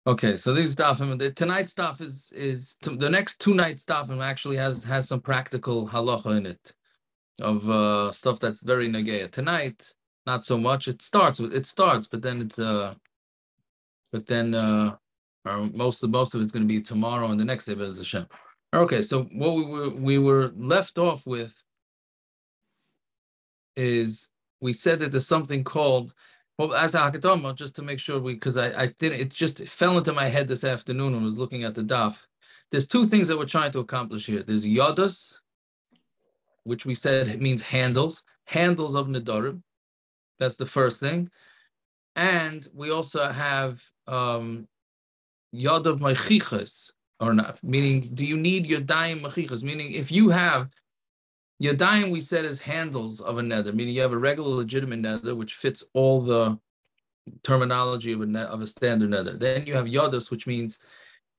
Okay, so these dafim, tonight's daf is the next two nights dafim actually has some practical halacha in it of stuff that's very negaya. Tonight, not so much. It starts, but then most of it's going to be tomorrow and the next day, B'ez Hashem. Okay, so what we were left off with is we said that there's something called, well, as a hakatama, just to make sure because I didn't, it fell into my head this afternoon when I was looking at the daf. There's two things that we're trying to accomplish here. There's yadas, which we said it means handles of nedarim. That's the first thing. And we also have yadav machichas or not, meaning do you need yadayim machichas? Meaning if you have yadayim, we said is handles of a neder, meaning you have a regular legitimate neder which fits all the terminology of a standard neder. Then you have yadas, which means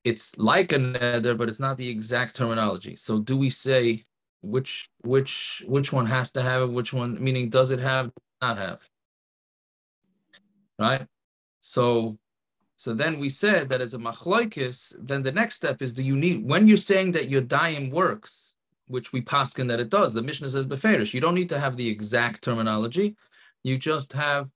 it's like a neder, but it's not the exact terminology. So do we say which one has to have it? Which one, meaning does it have, not have? Right? So then we said that as a machlokes, then the next step is, do you need, when you're saying that yadayim works, which we paskin that it does, the Mishnah says beferish, you don't need to have the exact terminology, you just have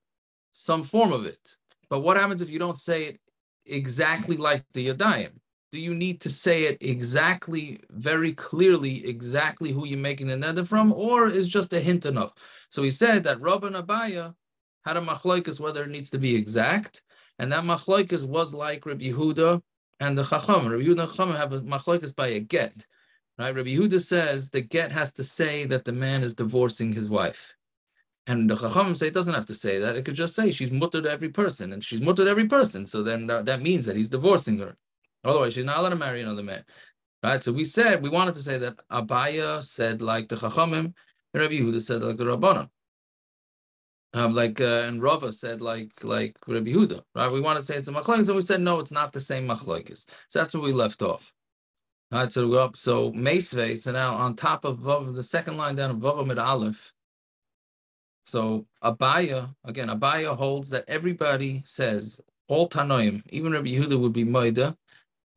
some form of it. But what happens if you don't say it exactly like the yadayim? Do you need to say it exactly, very clearly, exactly who you're making the neder from, or is just a hint enough? So he said that Rava and Abaya had a machlokes whether it needs to be exact, and that machlokes was like Rabbi Yehuda and the Chacham. Rabbi Yehuda and Chacham have a machlokes by a get. Right? Rabbi Yehuda says the get has to say that the man is divorcing his wife. And the Chacham say it doesn't have to say that. It could just say she's mutter to every person, and she's mutter to every person. So then that means that he's divorcing her. Otherwise, she's not allowed to marry another man. Right? So we wanted to say that Abaya said like the Chachamim, and Rabbi Yehuda said like the Rabanan. And Rava said like Rabbi Yehuda. Right? We wanted to say it's a machlokes, and we said no, it's not the same machlokes. So that's where we left off. All right, so we go up. So Meisvei, so now on top of Vav, the second line down of Vav Mid Aleph. So Abaya holds that everybody says, all Tanoim, even Rabbi Yehuda would be Moida,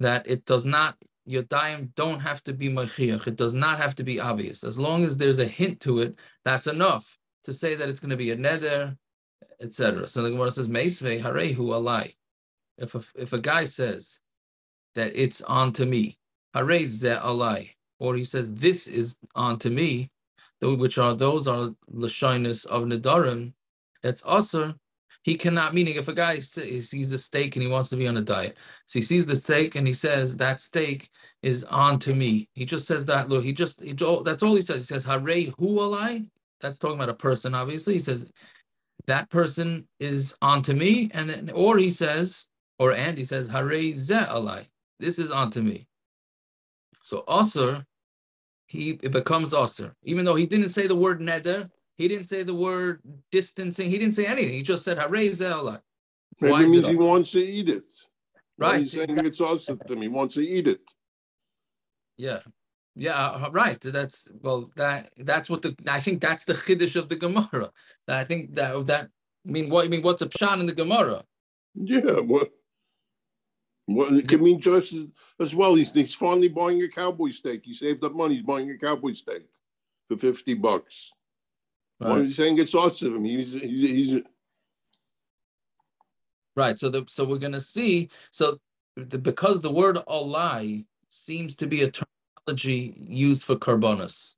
that it does not, Yodayim don't have to be Mechiach, it does not have to be obvious. As long as there's a hint to it, that's enough to say that it's going to be a neder, etc. So the Gemara says, Meisvei Harehu Alai. If a guy says that it's on to me, Harei Ze Alai, or he says this is on to me, those are lashonis of nedarim, it's assur. He cannot, meaning if a guy sees a steak and he wants to be on a diet, so he sees the steak and he says that steak is on to me. He just says that. Look, that's all he says. He says Harei Hu Alai. That's talking about a person, obviously. He says that person is on to me, and then he says Harei Ze Alai. This is on to me. So assur, it becomes assur. Even though he didn't say the word neder, he didn't say the word distancing, he didn't say anything. He just said harei ze alai. Maybe it means he wants to eat it. Right. He's saying it's assur to him. He wants to eat it. Yeah. Yeah, right. That's what I think that's the chiddush of the Gemara. I think what's a pshan in the Gemara? Yeah, well, it can mean just as well. He's finally buying a cowboy steak. He saved up money. He's buying a cowboy steak for $50. Right. Why are you saying it's assur him? He's right. So we're gonna see. Because the word alai seems to be a terminology used for korbanos,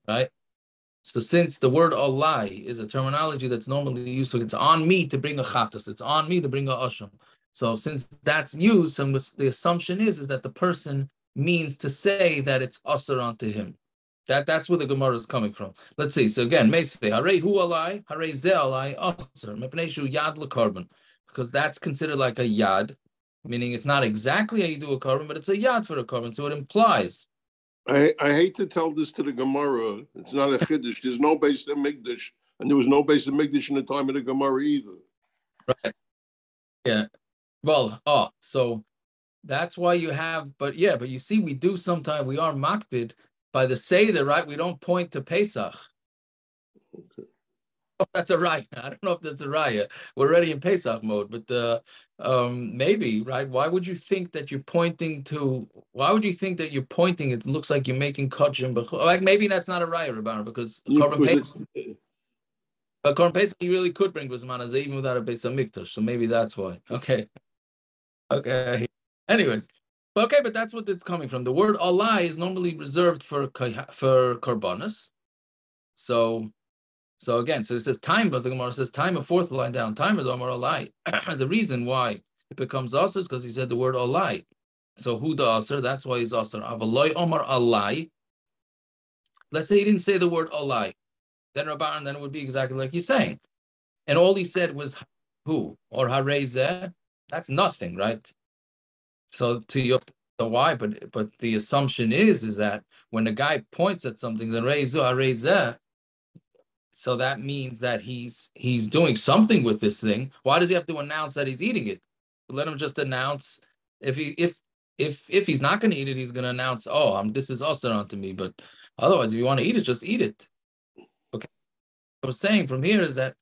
right? So since the word alai is a terminology that's normally used for, it's on me to bring a chatas, it's on me to bring a asham. So since that's used, and the assumption is that the person means to say that it's assur onto him. That's where the Gemara is coming from. Let's see. So again, Meisvei, Harei Hu Alai, Harei Ze Alai, assur, Mepnei Shu Yad LeKorban, because that's considered like a yad, meaning it's not exactly how you do a korban, but it's a yad for a korban. So it implies. I hate to tell this to the Gemara. It's not a chiddush. There's no base of Mikdash, and there was no base of Mikdash in the time of the Gemara either. Right. Yeah. Well, so that's why you have, but you see, we do sometimes, we are makbid by the Seder, right? We don't point to Pesach. Okay. if that's a raya. I don't know if that's a raya. We're already in Pesach mode, but maybe, right? Why would you think that you're pointing to? Why would you think that you're pointing? It looks like you're making kachim, but like maybe that's not a raya, Rabanan, because korban Pesach. But korban Pesach, you really could bring b'zman even without a Beis Hamikdash, so maybe that's why. Okay. Anyways, but that's what it's coming from. The word alai is normally reserved for korbanos. So again, so it says time, but the Gemara says time, a fourth line down, time of the Omar alai. The reason why it becomes assur is because he said the word alai. So who the assur? That's why he's assur. Avaloi Omar alai. Let's say he didn't say the word alai. Then Rabanan, then it would be exactly like he's saying. And all he said was who or harezeh. That's nothing, right? So why? But the assumption is that when a guy points at something, then reizu harezeh. So that means that he's doing something with this thing. Why does he have to announce that he's eating it? Let him just announce. If he's not going to eat it, he's going to announce, "Oh, this is assur unto me." But otherwise, if you want to eat it, just eat it. Okay. What I'm saying from here is that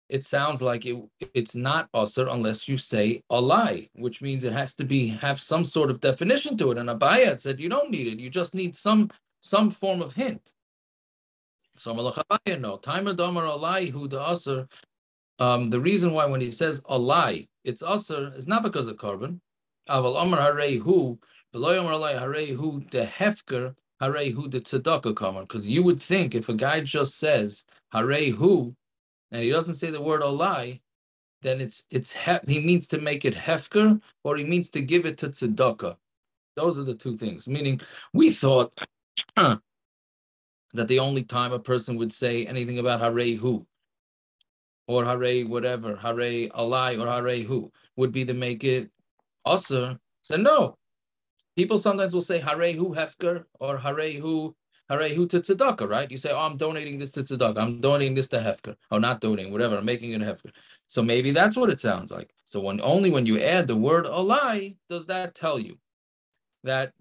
it sounds like it's not assur unless you say alai, which means it has to have some sort of definition to it. And Abaya said you don't need it; you just need some form of hint. So Abaya no time adamar alai hu the assur. The reason why when he says alai, it's assur is not because of korban. Aval amar harei hu v'lo amar alai harei hu the hefker harei hu the tzedakah korban. Because you would think if a guy just says harei hu and he doesn't say the word alai, then he means to make it hefker or he means to give it to tzedakah. Those are the two things. Meaning, we thought that the only time a person would say anything about harei hu or harei whatever, harei alai or harei hu would be to make it assur. So no, people sometimes will say harei hu hefker or harei hu to tzedakah, right? You say, oh, I'm donating this to tzedakah, I'm donating this to hefker, or not donating, whatever, I'm making it a hefker. So maybe that's what it sounds like. So only when you add the word alai does that tell you that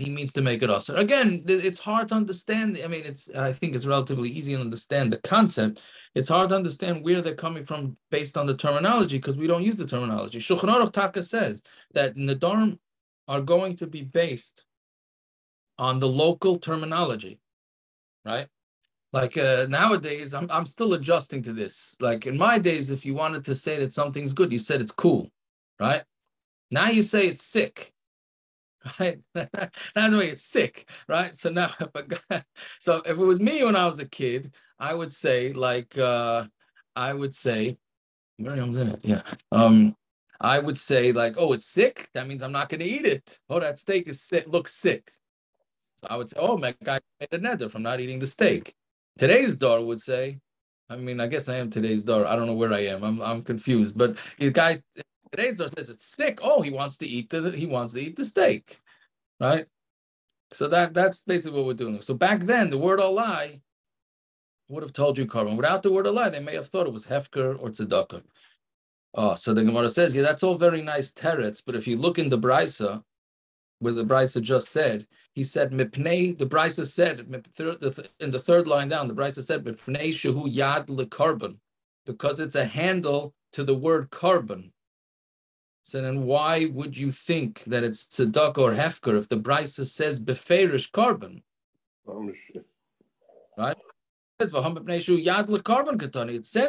he means to make it assur. Again, it's hard to understand. I mean, I think it's relatively easy to understand the concept. It's hard to understand where they're coming from based on the terminology because we don't use the terminology. Shulchan Aruch Taka says that nedarim are going to be based on the local terminology, right? Like nowadays, I'm still adjusting to this. Like in my days, if you wanted to say that something's good, you said it's cool, right? Now you say it's sick. Right? That's the way it's sick, right? So now so if it was me when I was a kid, I would say I would say oh, it's sick. That means I'm not going to eat it. Oh, that steak is sick, looks sick. So I would say, oh, my guy made a neder from not eating the steak. Today's door would say, I mean, I guess I am today's door. I don't know where I am. I'm confused. But the guy today's door says it's sick. Oh, he wants to eat the steak, right? So that's basically what we're doing. So back then, the word alai would have told you korban. Without the word alai, they may have thought it was hefker or tzedakah. Oh, so the Gemara says, yeah, that's all very nice teretz, but if you look in the braysa, where the braysa just said, he said mipnei. The braysa said in the third line down, the braysa said mipnei shehu yad lekorban, because it's a handle to the word korban. So then why would you think that it's tzedakah or hefker if the braysa says beferish korban? Right? It says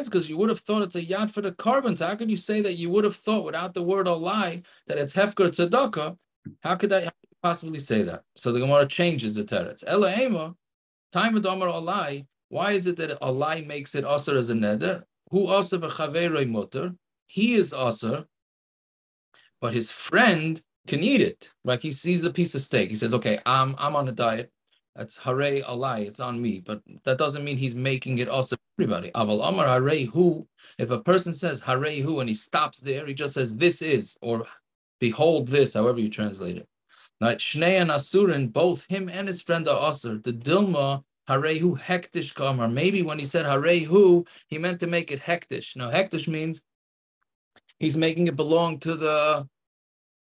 because you would have thought it's a yad for the korban. So how could you say that you would have thought without the word alai that it's hefker tzedakah? How could you possibly say that? So the Gemara changes the teretz. Ela ema, time of Amar alai. Why is it that alai makes it assur as a neder? Who assur b'chaverei mutter? He is assur, but his friend can eat it. Like he sees a piece of steak. He says, okay, I'm on a diet. That's harei alai. It's on me. But that doesn't mean he's making it also for everybody. Aval amar harei hu. If a person says harei hu and he stops there, he just says this is, or behold this, however you translate it. Right? Shnei and Asurin, both him and his friend are assur. The Dilma harei hu hektish kamar. Maybe when he said harei hu, he meant to make it hektish. Now hektish means he's making it belong to the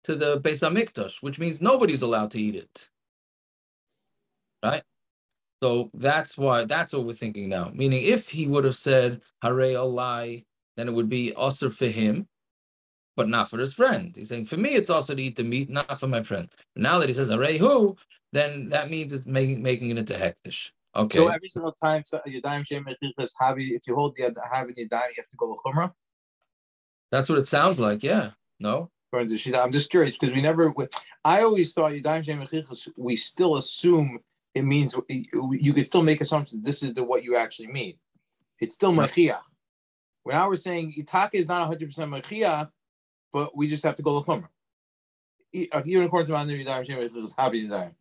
Beis Hamikdash, which means nobody's allowed to eat it. Right? So that's what we're thinking now. Meaning, if he would have said Hare Alai, then it would be assur for him, but not for his friend. He's saying, for me, it's also to eat the meat, not for my friend. But now that he says Hare Hu, then that means it's making it into hektish. Okay. So every single time Yadayim Shem Mechichas Havi, if you hold Havi Yadayim, you have to go L'chumra? That's what it sounds like, yeah. No? I'm just curious because I always thought Yadayim Shem Mechichas, we still assume it means you could still make assumptions this is what you actually mean. It's still Mechiach. When I was saying Itaka is not 100% Mechiach, but we just have to go L'chumra. Even according to Ma'aner Yadayim Shem Mechichas Havi Yadayim.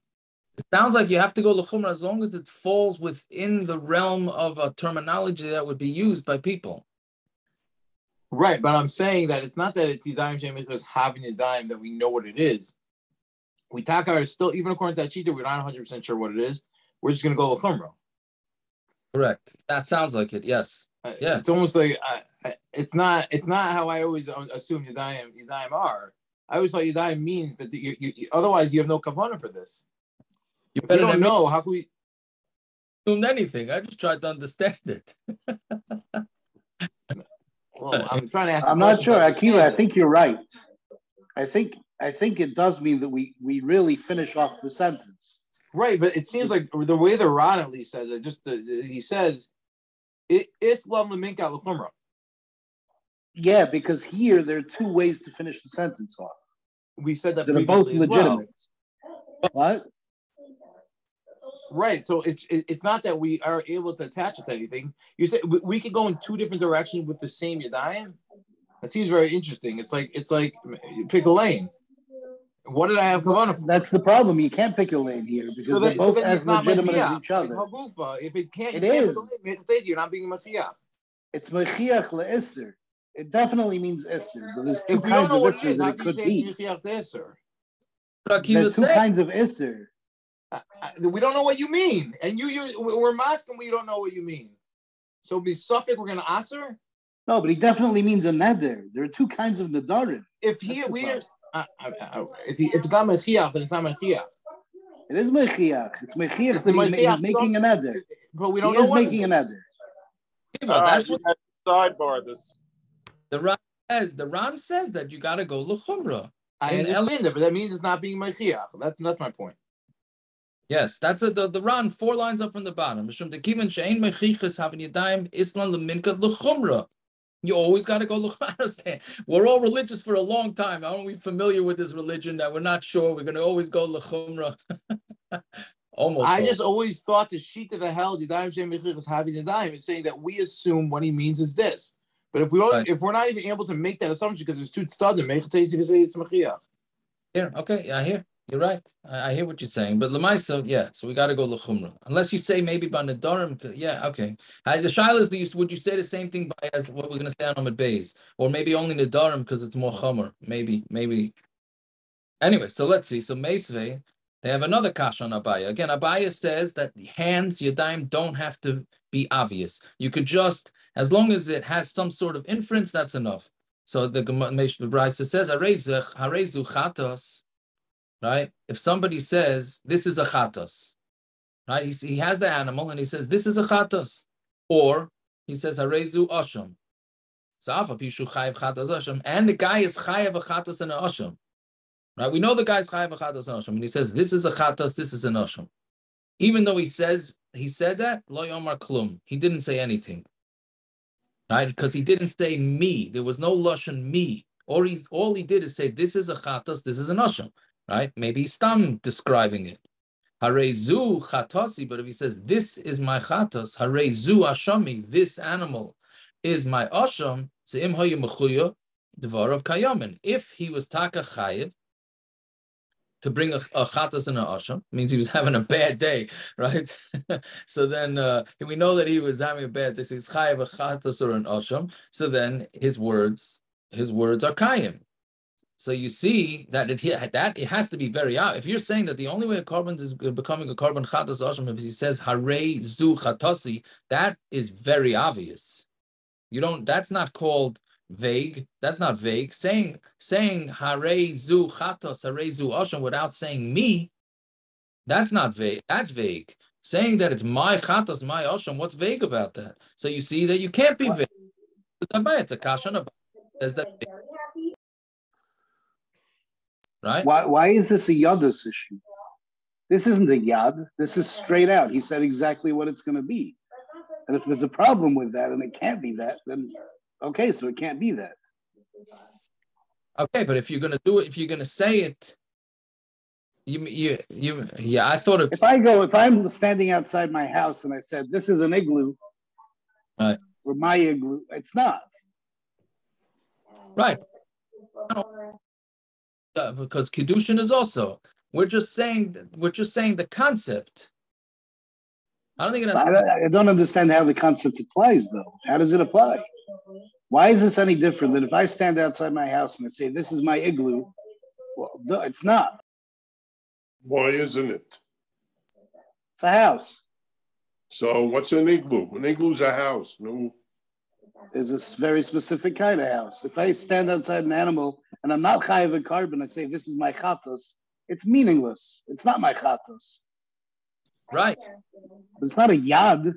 It sounds like you have to go l'chumra as long as it falls within the realm of a terminology that would be used by people. Right, but I'm saying that it's not that it's Yadayim Shem Mechichas having Yadayim that we know what it is. We Takar is still, even according to that cheetah, we're not 100% sure what it is. We're just going to go l'chumra. Correct. That sounds like it. Yes. Yeah. It's almost like it's not how I always assume Yadayim are. I always thought Yadayim means that you otherwise you have no kavanah for this. You better don't know. How can we assume anything? I just tried to understand it. Well, I'm trying to ask. I'm not sure, Akiva. I think you're right. I think it does mean that we really finish off the sentence. Right, but it seems like the way the Ran at least says it. He says, "Islam leminka l'chumra." Yeah, because here there are two ways to finish the sentence off. We said that are both legitimate. Well. What? Right, so it's not that we are able to attach it to anything. You said we could go in two different directions with the same Yadayim. That seems very interesting. It's like pick a lane. What did I have kavanah for? That's the problem. You can't pick a lane here because they're both as legitimate as each other. If it can't, it is. You're not being Mashiach. It's Mashiach le'issur. It definitely means Isser, but there's two kinds of Isser that it could be. There's two kinds of Isser. We don't know what you mean, and we're masking. We don't know what you mean. So be suffix. We're gonna assur. No, but he definitely means a neder. There are two kinds of nedarim. If it's not mechiach, then it's not mechiach. It is mechiach. It's mechiach. He's making a neder. But we don't know what making a neder. That's what sidebar this. The Ran says that you got to go l'chumra. I understand that, but that means it's not being mechiach. That's my point. Yes, that's the Ran 4 lines up from the bottom. You always got to go l'chumra. We're all religious for a long time. Aren't we familiar with this religion that we're not sure we're going to always go l'chumra? Almost. I just always thought the sheet of the hell Yadayim Shem Mechichas having Yadayim is saying that we assume what he means is this. But if we're not even able to make that assumption because there's two studs, make it easy to say it's mechiach. Here, okay, yeah, I hear. You're right. I hear what you're saying. But Lamaisa, yeah, so we got to go l'chumra. Unless you say maybe by nedarim, yeah, okay. The shaila is, would you say the same thing by as what we're going to say on Amud Beis? Or maybe only nedarim because it's more chomer. Maybe. Anyway, so let's see. So Meisvei, they have another kash on Abaya. Again, Abaya says that hands, yadayim, don't have to be obvious. You could just, as long as it has some sort of inference, that's enough. So the braysa says, harezu chatos. Right? If somebody says, this is a chatos, right? He has the animal and he says, this is a chatos. Or he says, harezu asham. And the guy is chayav a chatos and an asham. Right? We know the guy's chayav a chatos and asham. And he says, this is a chatos, this is an asham. Even though he said that, lo yomar klum. He didn't say anything. Right? Because he didn't say me. There was no lashon me. Or all he did is say, this is a chatos, this is an asham. Right? Maybe he's describing it. Harezu chatosi, but if he says, this is my chatos, harezu ashami, this animal is my asham, se'im hayu mechuya dvarav kayamin. If he was taka chayiv to bring a chatos and an asham, means he was having a bad day, right? So then we know that he was having a bad day. So he's chayiv a chatos or an asham. So then his words are kayim. So you see that it has to be very out. If you're saying that the only way a korban is becoming a korban chatos asham if he says hare zu chatosi, that is very obvious. That's not called vague. That's not vague. Saying hare zu chatos, hare zu asham without saying me, that's not vague. That's vague. Saying that it's my chatas, my osham, what's vague about that? So you see that you can't be vague. It's a kashan. Says that, right? Why is this a yadus issue? This isn't a yad. This is straight out. He said exactly what it's going to be. And if there's a problem with that and it can't be that, then okay, so it can't be that. Okay, but if you're going to do it, if you're going to say it, yeah, I thought it's. If I'm standing outside my house and I said, this is an igloo, right, or my igloo, it's not. Right. Because kiddushin is also. We're just saying the concept. I don't think it has. I don't understand how the concept applies, though. How does it apply? Why is this any different than if I stand outside my house and I say, this is my igloo? Well, no, it's not. Why isn't it? It's a house. So what's an igloo? An igloo's a house. No. There's a very specific kind of house. If I stand outside an animal and I'm not chayav a korban, I say, this is my chatos, it's meaningless. It's not my chatos. Right. It's not a yad.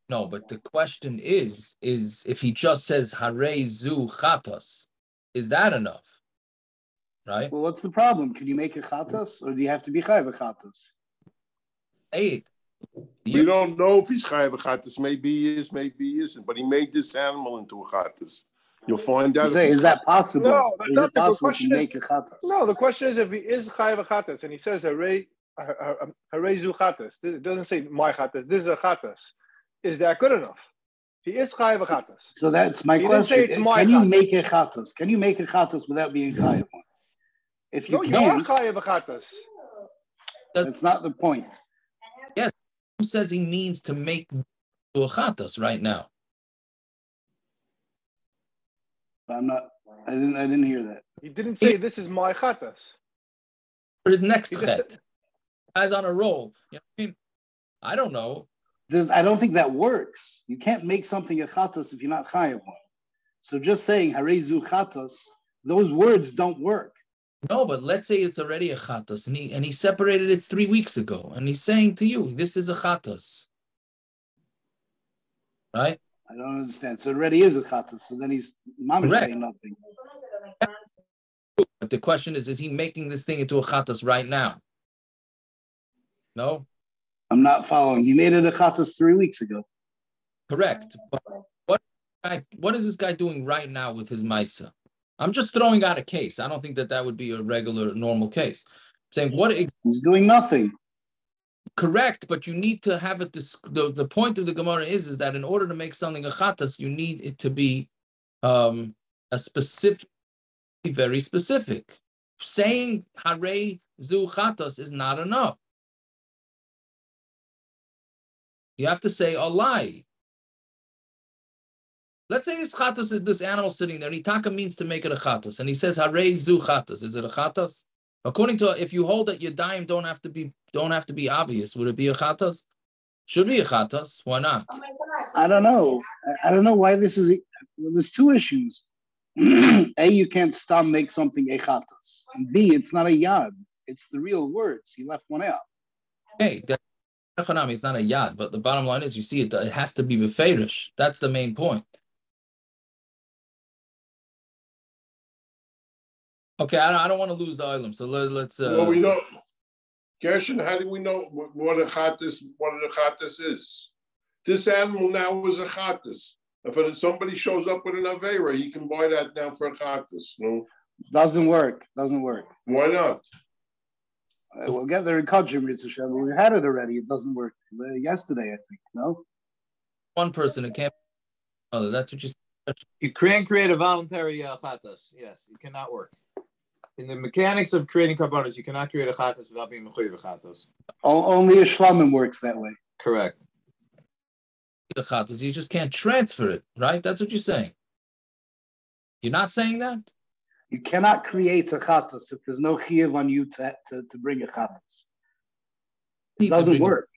No, but the question is if he just says Harei zu chatos, is that enough? Right? Well, what's the problem? Can you make a chatos, or do you have to be chayav a chatos? Hey, we don't know if he's chayav a chatos. Maybe he is, maybe he isn't. But he made this animal into a chatos. You'll find out. Is that possible? No, that's not the question. Make a chatos? No, the question is if he is chayav a chatos and he says Harei zu chatos. It doesn't say my chatos. This is a chatos. Is that good enough? He is chayav a chatos. So that's my question. Can you make a chatos? Can you make a chatos without being chayav one? If you can't, you are chayav a chatos. That's not the point. Yes, who says he means to make to a chatos right now? I'm not. I didn't hear that. He didn't say this is my chatos. For his next chet, as on a roll. You know what I mean? I don't know. I don't think that works. You can't make something a chatos if you're not chayav one. So just saying Harei zu chatos, those words don't work. No, but let's say it's already a chatos, and he separated it 3 weeks ago, and he's saying to you, this is a chatos. Right? I don't understand. So it already is a chatos. So then he's mamish saying nothing. But the question is he making this thing into a chatos right now? No? I'm not following. He made it a chatos 3 weeks ago. Correct. But what is this guy doing right now with his maisa? I'm just throwing out a case. I don't think that would be a regular, normal case. I'm saying he's doing nothing. Correct, but you need to have it. The point of the Gemara is that in order to make something a chatas, you need it to be a specific, very specific. Saying Harei zu chatas is not enough. You have to say a lie. Let's say this chatas is this animal sitting there, and Itaka means to make it a chatas, and he says Harei zu chatas. Is it a chatas? According to, if you hold that Yadayim don't have to be obvious, would it be a chatas? Should be a chatas. Why not? I don't know. I don't know why this is. There's two issues. A, you can't stop make something a chatas. And B, it's not a yad. It's the real words. He left one out. Okay, it's not a yad, but the bottom line is, you see it has to be beferish. That's the main point. Okay, I don't want to lose the item, so let's. Well, we know, Gershon. How do we know what a chatas is? This animal now is a chatas. If somebody shows up with an avera, he can buy that now for a chatas. No, doesn't work. Doesn't work. Why not? We'll get there in Kachim, Mitzvah. We had it already. It doesn't work. Yesterday, I think. No. One person, it can't. Oh, that's what you said. You can't create a voluntary chatas. Yes, it cannot work. In the mechanics of creating korbanos, you cannot create a chatas without being mechuyev chatas. Only a shlamim works that way. Correct. The chatas, you just can't transfer it, right? That's what you're saying. You're not saying that? You cannot create a chatas if there's no chiyuv on you to bring a chatas. It doesn't work.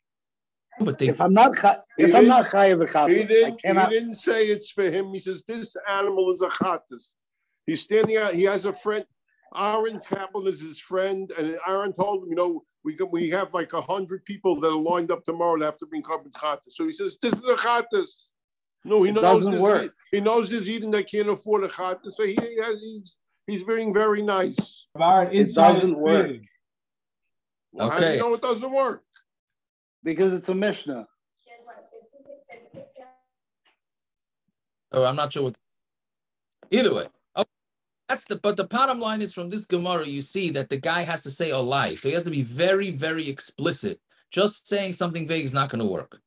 But if I'm not chayav a chatas, I cannot. He didn't say it's for him. He says this animal is a chatas. He's standing out. He has a friend. Aaron Kaplan is his friend, and Aaron told him, we have like 100 people that are lined up tomorrow to have to bring korban chatas. So he says, this is a chatas. No, he knows doesn't work. He knows there's Eden that can't afford a chatas, so he's being very nice. It doesn't work. Well, how do you know it doesn't work? Because it's a Mishnah. Oh, I'm not sure what. Either way. But the bottom line is from this Gemara, you see that the guy has to say a lie. So he has to be very, very explicit. Just saying something vague is not going to work.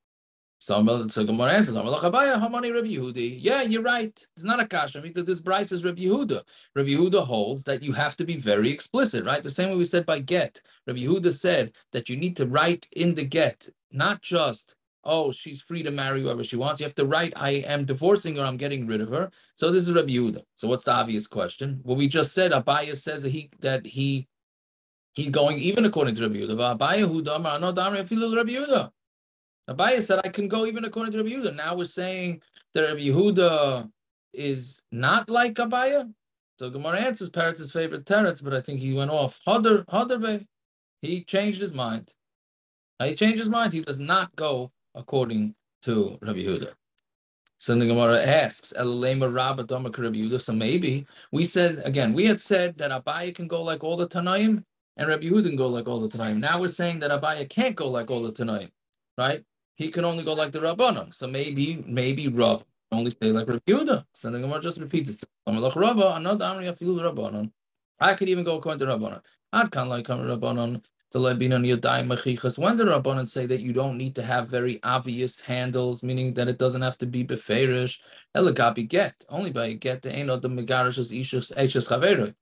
So Gemara answers, yeah, you're right. It's not a kasha because this braysa is Rabbi Yehuda. Rabbi Yehuda holds that you have to be very explicit, right? The same way we said by get. Rabbi Yehuda said that you need to write in the get, not just, oh, she's free to marry whoever she wants. You have to write, I am divorcing her, I'm getting rid of her. So this is Rabbi Yehuda. So what's the obvious question? Well, we just said Abaya says that he going even according to Rabbi Yehuda. Abaya who damar no damar afilu Rabbi Yehuda. Abaya said I can go even according to Rabbi Yehuda. Now we're saying that Rabbi Yehuda is not like Abaya. So Gemara answers Peretz's favorite teretz, but I think he went off. He changed his mind. He changed his mind. He does not go according to Rabbi Yehuda. So the Gemara asks, so maybe we had said that Abaya can go like all the Tanaim and Rabbi Yehuda can go like all the Tanaim. Now we're saying that Abaya can't go like all the Tanaim, right? He can only go like the Rabanan. So maybe Rav only stay like Rabbi Yehuda. So the Gemara just repeats it. I could even go according to Rabanan. I'd kind of like Rabanan. When did Rabanan say that you don't need to have very obvious handles, meaning that it doesn't have to be beferish? Elagabi get only by get the ain't the megarishas ishus eishes chaveroi.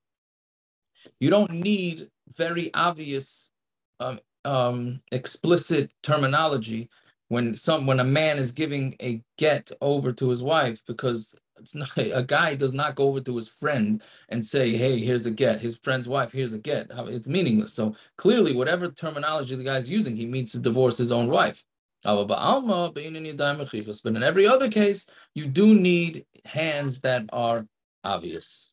You don't need very obvious, explicit terminology when a man is giving a get over to his wife, because it's not, a guy does not go over to his friend and say, hey, here's a get. His friend's wife, here's a get. It's meaningless. So clearly, whatever terminology the guy's using, he means to divorce his own wife. But in every other case, you do need hands that are obvious.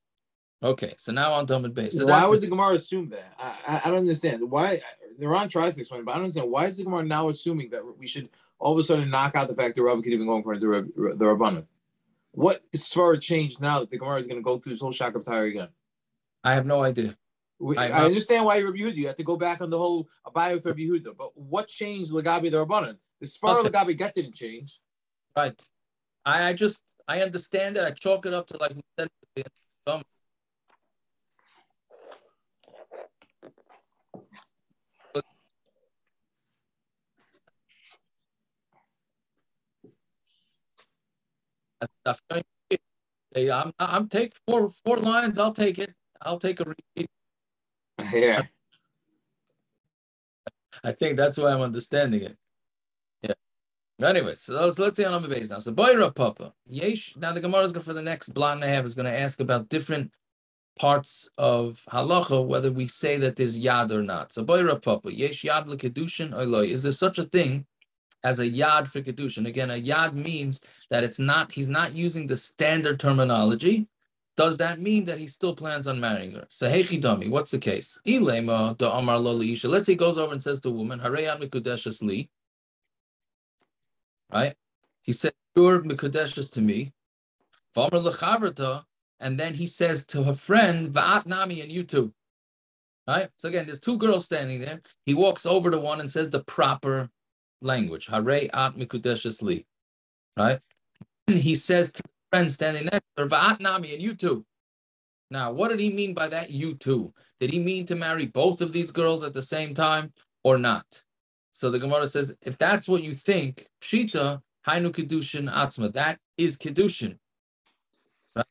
Okay, so now on Amud Beis. So why would the Gemara assume that? I don't understand. Why? Ron tries to explain, but I don't understand. Why is the Gemara now assuming that we should all of a sudden knock out the fact that Rava could even go according to the Rabanan? What is far changed now that the Gemara is going to go through this whole shock of tire again? I have no idea. I understand why Rabbi Yehuda. You have to go back on the whole Abaya with Rabbi Yehuda. But what changed Lagabi the Rabanan? The Spar Lagabi get didn't change. Right. I understand that. I chalk it up to like we said. I'm take four lines. I'll take it. I'll take a repeat. Yeah. I think that's why I'm understanding it. Yeah. But anyway, so let's see on Amud Beis now. So Boira Papa. Yesh. Now the Gemara is going for the next block and a half is going to ask about different parts of halacha, whether we say that there's yad or not. So Boira Papa. Yesh yad kiddushin oiloi. Is there such a thing as a yad for kiddushin? Again, a yad means that he's not using the standard terminology. Does that mean that he still plans on marrying her? So Hechidami, what's the case? Ilema da amar lo liisha. Let's say he goes over and says to a woman, Hareyan mikudeshes li. Right? He said, you're mikudeshes to me. V'amar lechavrata, and then he says to her friend, Va'at nami, and you too. Right? So again, there's two girls standing there. He walks over to one and says the proper language. Hare at mikudeshes li. Right? And he says to the friend standing next to her, Va'at nami, and you too. Now, what did he mean by that, you too? Did he mean to marry both of these girls at the same time or not? So the Gemara says, if that's what you think, Pshita, Hainu Kiddushin Atzma, that is Kiddushin. Right?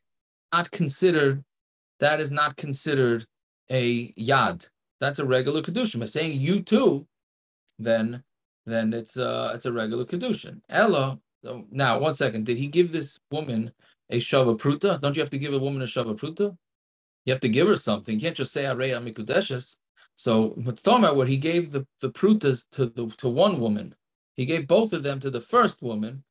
That is not considered a Yad. That's a regular Kiddushin. By saying you too, then it's a regular Kiddushin. Ella, now, 1 second, did he give this woman a Shava Pruta? Don't you have to give a woman a Shava Pruta? You have to give her something. You can't just say Areya Mikudeshes. So let's talk about what he gave the Prutas to one woman. He gave both of them to the first woman,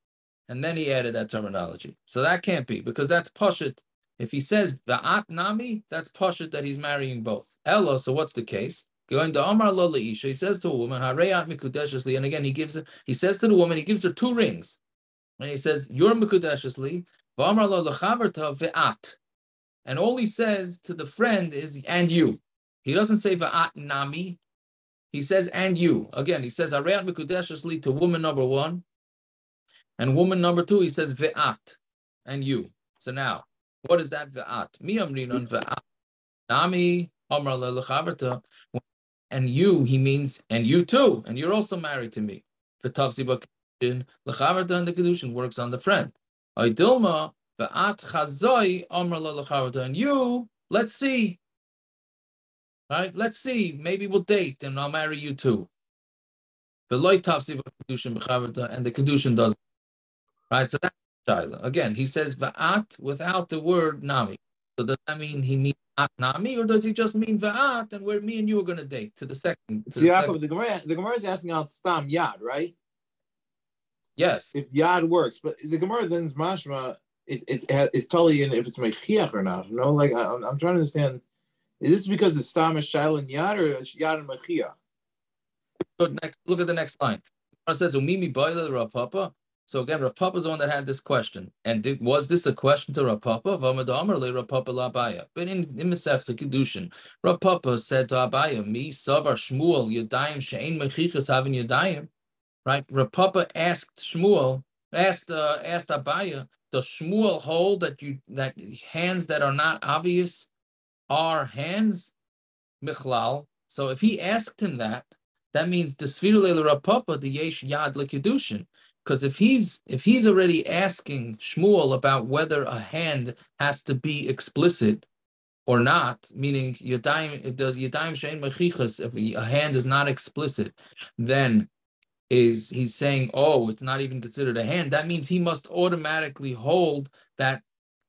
and then he added that terminology. So that can't be, because that's Pashut If he says va'at nami, that's pashut that he's marrying both. Ella, so what's the case? Going to Amar lo leisha, he says to a woman, hareyat mikudeshes li, and again he says to the woman, he gives her 2 rings. And he says, you're mikudeshes li, v'amar lo lechaverta ve'at. And all he says to the friend is, and you. He doesn't say va'at nami. He says, and you. Again, he says, hareyat mikudeshes li to woman number 1. And woman number 2, he says ve'at, and you. So now, what is that ve'at? Mi amrinon ve'at. Nami amar lechaverta. And you, he means, and you too, and you're also married to me. V'tavsi b'kiddushin, lechaverta, and the kiddushin works on the friend. Dilma v'at chazoi amar lechaverta, and you, let's see, right? Let's see, maybe we'll date, and I'll marry you too. V'loi tavsi b'kiddushin b'chaverta, and the kiddushin does, right? So that's Shaila. Again, he says v'at without the word nami. So does that mean he means at nami, or does he just mean va'at, and where me and you are going to date to the second? So Yaakov, the Gemara is asking out stam yad, right? Yes. If yad works, but the Gemara then is mashma. It's totally in if it's mechiach or not. You know, like I'm trying to understand. Is this because it's stam is shail and yad, or it's yad and mechiach? Look at the next line. It says umimi boiler Rav Papa. So again, Rav Papa is the one that had this question. And was this a question to Rav Papa? Rav Papa la Abaya. But in Masechta Kiddushin, Rav Papa said to Abaya, "Mi savar Shmuel yadayim she'ein mechichas having yadayim." Right? Rav Papa asked Abaya, does Shmuel hold that hands that are not obvious are hands? Michlal. So if he asked him that means the svirule Rav Papa the yesh yad lekiddushin. Because if he's already asking Shmuel about whether a hand has to be explicit or not, meaning yadayim shein mechichas, if a hand is not explicit, then he's saying, oh, it's not even considered a hand. That means he must automatically hold that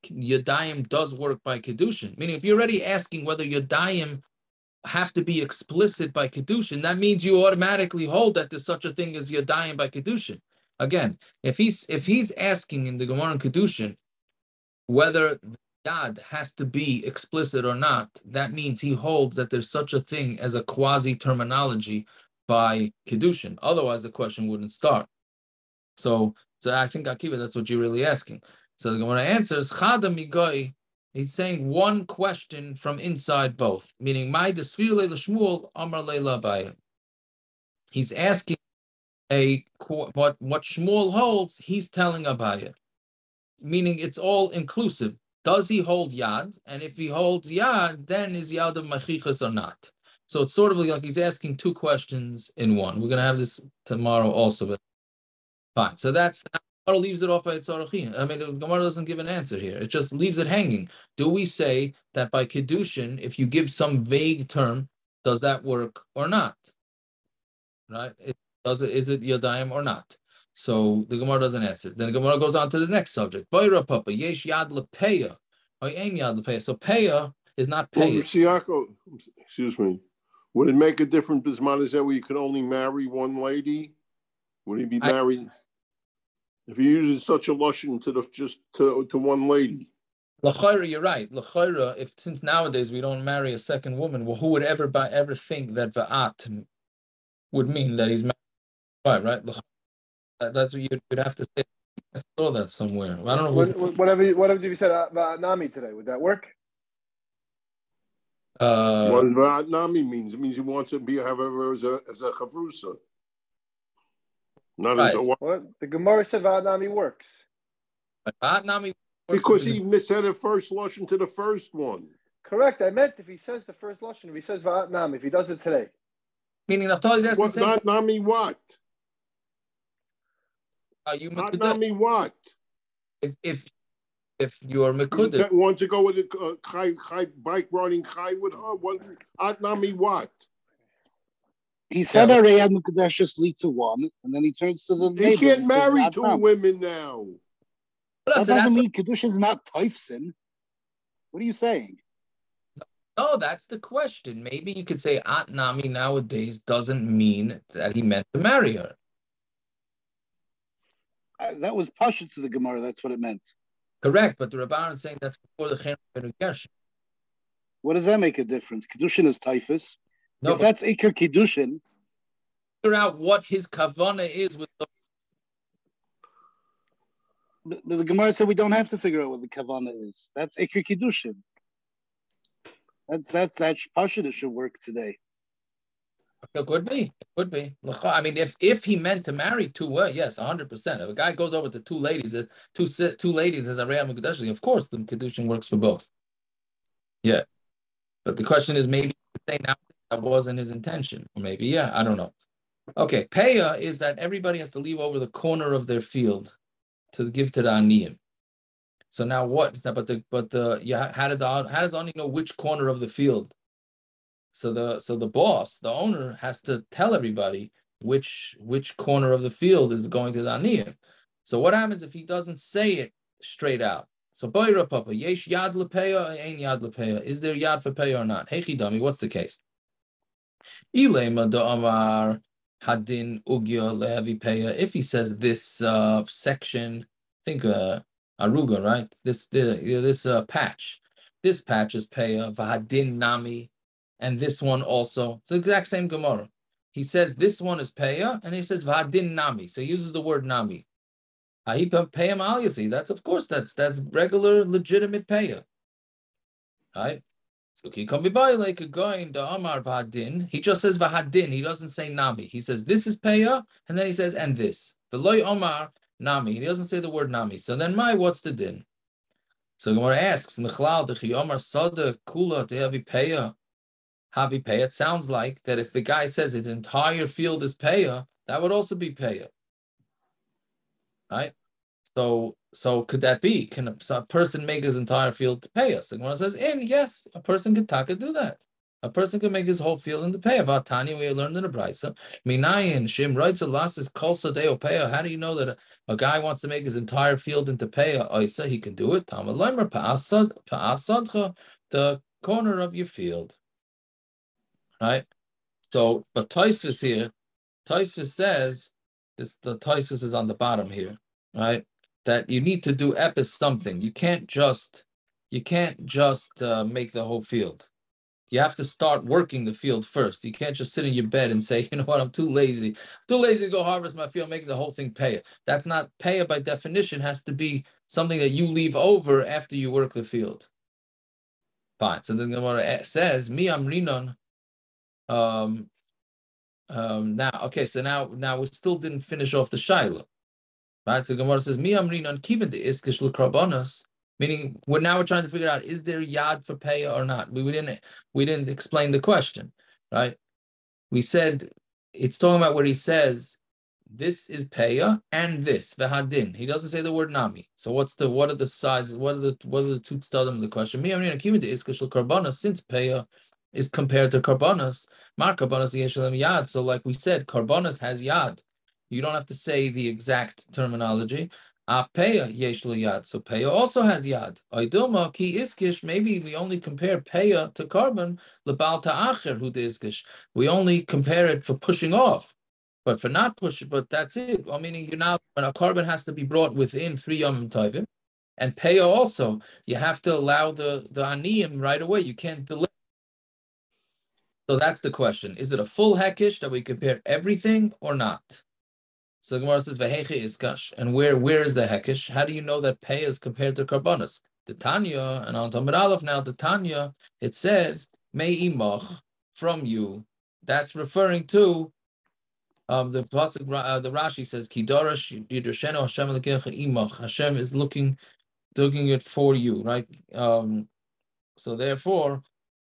yadayim does work by kiddushin. Meaning, if you're already asking whether yadayim have to be explicit by kiddushin, that means you automatically hold that there's such a thing as yadayim by kiddushin. Again, if he's asking in the Gemara and Kiddushin whether the yad has to be explicit or not, that means he holds that there's such a thing as a quasi terminology by Kiddushin. Otherwise, the question wouldn't start. So I think Akiva, that's what you're really asking. So the Gemara answers Chada Migoy. He's saying one question from inside both, meaning my desfir leila Shmuel Amar leila Abaya. He's asking what Shmuel holds, he's telling Abaya, meaning it's all inclusive. Does he hold yad? And if he holds yad, then is yad of machichas or not? So it's sort of like he's asking 2 questions in one. We're going to have this tomorrow also, but fine. So that's Gemara leaves it off by Tzarachin. I mean, the Gemara doesn't give an answer here. It just leaves it hanging. Do we say that by kiddushin, if you give some vague term, does that work or not? Right? Is it yadayim or not? So the Gemara doesn't answer. Then the Gemara goes on to the next subject. Boira Papa, yesh yad lepeah, or ain yad lepeah. So peah is not peah. Excuse me. Would it make a difference, Bisman, is that where you can only marry one lady? Would he be married if he uses such a lashon to one lady? L'chayra, you're right. L'chayra, since nowadays we don't marry a second woman, well, who would ever think that va'at would mean that he's married? Right? That's what you'd have to say. I saw that somewhere. I don't know. Whatever you said about Nami today, would that work? What does va'at nami means? It means he wants to have her as a chavrusa. Not right. As a what? The Gemara said va'at nami works. Va'at nami because he said the first lashon to the first one. Correct. I meant if he says the first lashon, if he says va'at nami, if he does it today. Meaning Naftali's asking the same. Va'at nami what? Va'at nami what? If you're mekudah, want to go with a bike riding chai with her, va'at nami what? He said Arayad Mukadesh just lead to one, and then he turns to the neighbor. He can't marry 2 women now. That doesn't mean kiddushin is not toifsin. What are you saying? No, that's the question. Maybe you could say at nami nowadays doesn't mean that he meant to marry her. That was pasha to the Gemara. That's what it meant. Correct, but the Rabanan is saying that's before the chen ben u'gershon. What does that make a difference? Kiddushin is typhus. No, If that's ikar kiddushin, figure out what his kavana is with the. the Gemara said we don't have to figure out what the kavana is. That's ikar kiddushin. That Pashida should work today. It could be. It could be. I mean, if he meant to marry two, yes, 100%. If a guy goes over to two ladies as a Re'ah Mekudashli, of course the kiddushin works for both. Yeah, but the question is maybe now that wasn't his intention, or maybe I don't know. Okay, peah is that everybody has to leave over the corner of their field to give to the aniyim. So now what? How does Ani know which corner of the field? So the boss, the owner, has to tell everybody which corner of the field is going to the aniyim. So what happens if he doesn't say it straight out? So boira papa, yesh yad lepeah, ain't yad lepeah. Is there yad for peah or not? Hey chidami, what's the case? Ilema da'amar hadin ugya lehevi peah. If he says this section, think aruga, right? This patch. This patch is peah v'hadin nami. And this one also. It's the exact same Gemara. He says this one is peah, and he says v'hadin nami. So he uses the word nami. Peah mal yasi. That's of course that's regular legitimate peah. Right? So he can be by like a guy in the Amar v'hadin. He just says v'hadin. He doesn't say nami. He says this is peah, and then he says and this. V'loy Omar nami. He doesn't say the word nami. So then what's the din? So Gemara asks, Nechlal dechi Omar sada kula tehavi peah. Havi peah. It sounds like that if the guy says his entire field is peah, that would also be peah, right? So could that be? Can a person make his entire field peah? So one says, yes, a person could do that. A person could make his whole field into peah. Vatani, we learned in the braysa. Minayin shim writes a last is kol sadeo peah. How do you know that a guy wants to make his entire field into peah? Oisa, he can do it. Tamalaymar pa'asadcha, the corner of your field. Right, so but Tosfos here, Tosfos says this. The Tosfos is on the bottom here, right? That you need to do epis something. You can't just make the whole field. You have to start working the field first. You can't just sit in your bed and say, you know what, I'm too lazy. I'm too lazy to go harvest my field, make the whole thing peah. That's not peah by definition. Has to be something that you leave over after you work the field. Fine. So then the Gemara says, Mi amrinon. Now we still didn't finish off the shaila, right? So Gemara says, "Mi amrin on kibbutz the iskish korbanos," meaning we're trying to figure out is there yad for peah or not. We didn't explain the question, right? We said it's talking about where he says this is peah and this v'hadin. He doesn't say the word nami. So what are the sides? What are the two stadim of the question? Mi amrin on kibbutz the iskish korbanos, since peah is compared to korbanos. Mar korbanos yeshalem yad. So like we said, korbanos has yad. You don't have to say the exact terminology. Af peah yeshal yad. So peah also has yad. Oidilma ki iskish. Maybe we only compare peah to korban lebal te'acher hu iskish. We only compare it for pushing off, but for not pushing. But that's it. Well, meaning when a korban has to be brought within 3 yomim tovim, and peah also, you have to allow the aniyim right away. You can't delay. So that's the question. Is it a full hekish that we compare everything or not? So Gemara says, Veheche iskash. And where is the hekish? How do you know that peah is compared to korbanos? The Tanya, and on Tamid Aleph now, the Tanya, it says, Mei imach, from you. That's referring to the pasuk. The Rashi says, Ki darash yidrashenu Hashem lekecha imach. Hashem is doing it for you, right? So therefore,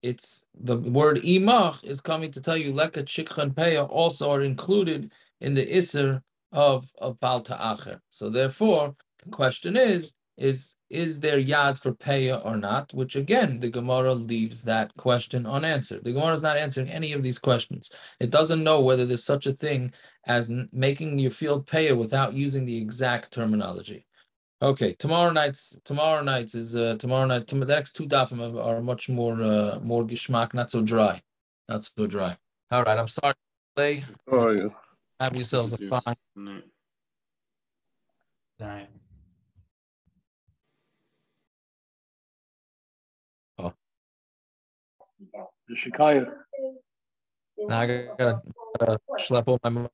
it's the word imach is coming to tell you leka shikcha and peah also are included in the isser of bal ta'acher. So therefore, the question is there yad for peah or not? Which again, the Gemara leaves that question unanswered. The Gemara is not answering any of these questions. It doesn't know whether there's such a thing as making your field peah without using the exact terminology. Okay, tomorrow night. The next 2 dafim are much more geschmack, not so dry. All right, I'm sorry. Play. Oh yeah. Have yourself a fine. Right. The Shikayah. Now I gotta schlep all my